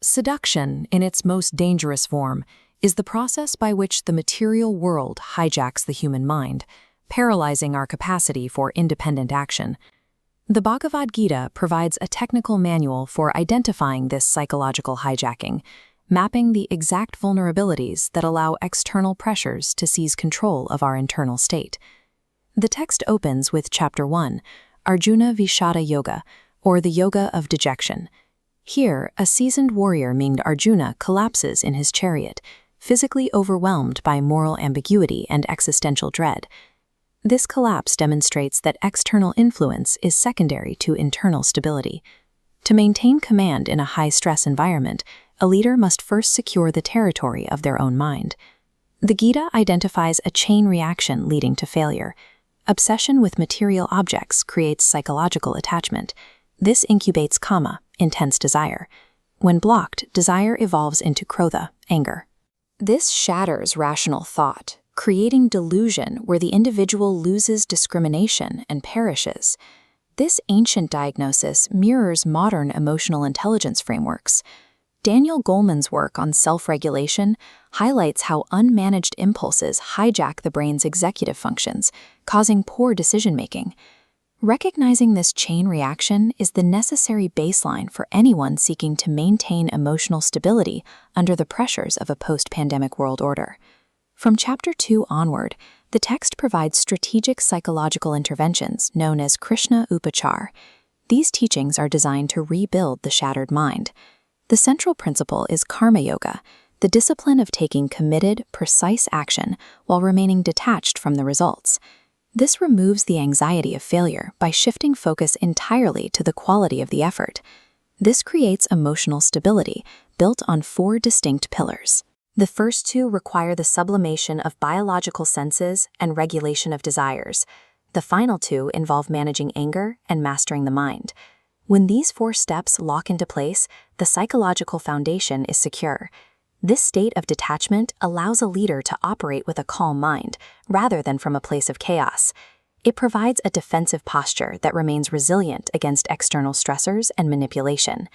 Seduction, in its most dangerous form, is the process by which the material world hijacks the human mind, paralyzing our capacity for independent action. The Bhagavad Gita provides a technical manual for identifying this psychological hijacking, mapping the exact vulnerabilities that allow external pressures to seize control of our internal state. The text opens with Chapter 1, Arjuna Vishada Yoga, or the Yoga of Dejection. Here, a seasoned warrior named Arjuna collapses in his chariot, physically overwhelmed by moral ambiguity and existential dread. This collapse demonstrates that external influence is secondary to internal stability. To maintain command in a high-stress environment, a leader must first secure the territory of their own mind. The Gita identifies a chain reaction leading to failure. Obsession with material objects creates psychological attachment. This incubates kama, intense desire. When blocked, desire evolves into krodha, anger. This shatters rational thought, creating delusion where the individual loses discrimination and perishes. This ancient diagnosis mirrors modern emotional intelligence frameworks. Daniel Goleman's work on self-regulation highlights how unmanaged impulses hijack the brain's executive functions, causing poor decision-making. Recognizing this chain reaction is the necessary baseline for anyone seeking to maintain emotional stability under the pressures of a post-pandemic world order. From Chapter 2 onward, the text provides strategic psychological interventions known as Krishna Upachar. These teachings are designed to rebuild the shattered mind. The central principle is karma yoga, the discipline of taking committed, precise action while remaining detached from the results. This removes the anxiety of failure by shifting focus entirely to the quality of the effort. This creates emotional stability, built on 4 distinct pillars. The first 2 require the sublimation of biological senses and regulation of desires. The final 2 involve managing anger and mastering the mind. When these 4 steps lock into place, the psychological foundation is secure. This state of detachment allows a leader to operate with a calm mind, rather than from a place of chaos. It provides a defensive posture that remains resilient against external stressors and manipulation.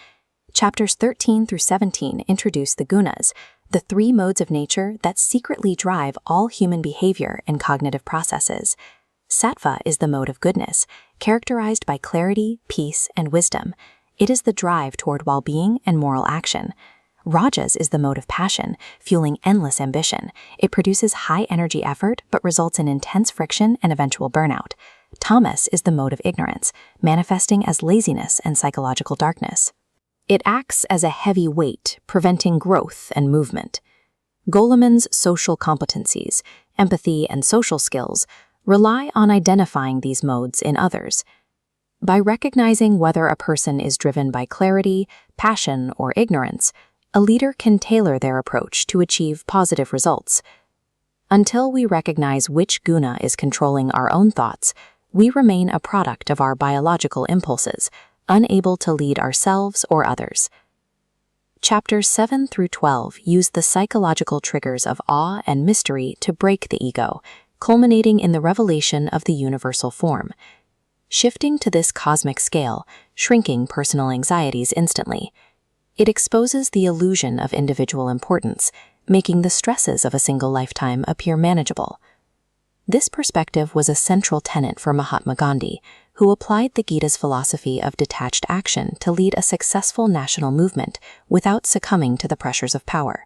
Chapters 13 through 17 introduce the gunas, the 3 modes of nature that secretly drive all human behavior and cognitive processes. Sattva is the mode of goodness, characterized by clarity, peace, and wisdom. It is the drive toward well-being and moral action. Rajas is the mode of passion, fueling endless ambition. It produces high-energy effort but results in intense friction and eventual burnout. Tamas is the mode of ignorance, manifesting as laziness and psychological darkness. It acts as a heavy weight, preventing growth and movement. Goleman's social competencies, empathy, and social skills rely on identifying these modes in others. By recognizing whether a person is driven by clarity, passion, or ignorance, a leader can tailor their approach to achieve positive results. Until we recognize which guna is controlling our own thoughts, we remain a product of our biological impulses, unable to lead ourselves or others. Chapters 7 through 12 use the psychological triggers of awe and mystery to break the ego, culminating in the revelation of the universal form. Shifting to this cosmic scale, shrinking personal anxieties instantly. It exposes the illusion of individual importance, making the stresses of a single lifetime appear manageable. This perspective was a central tenet for Mahatma Gandhi, who applied the Gita's philosophy of detached action to lead a successful national movement without succumbing to the pressures of power.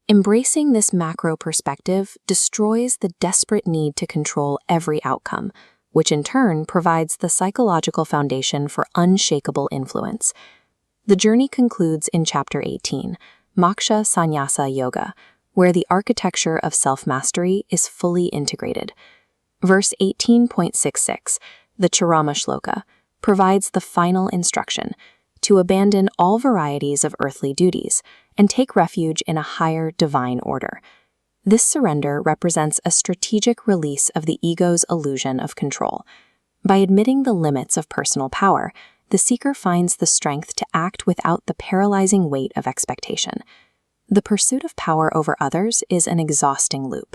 Embracing this macro perspective destroys the desperate need to control every outcome, which in turn provides the psychological foundation for unshakable influence. The journey concludes in Chapter 18, Moksha Sannyasa Yoga, where the architecture of self-mastery is fully integrated. Verse 18.66, the Charama Shloka, provides the final instruction to abandon all varieties of earthly duties and take refuge in a higher divine order. This surrender represents a strategic release of the ego's illusion of control. By admitting the limits of personal power, the seeker finds the strength to act without the paralyzing weight of expectation. The pursuit of power over others is an exhausting loop.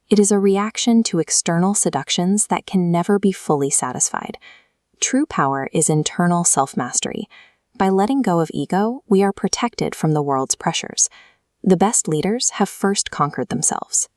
It is a reaction to external seductions that can never be fully satisfied. True power is internal self-mastery. By letting go of ego, we are protected from the world's pressures. The best leaders have first conquered themselves.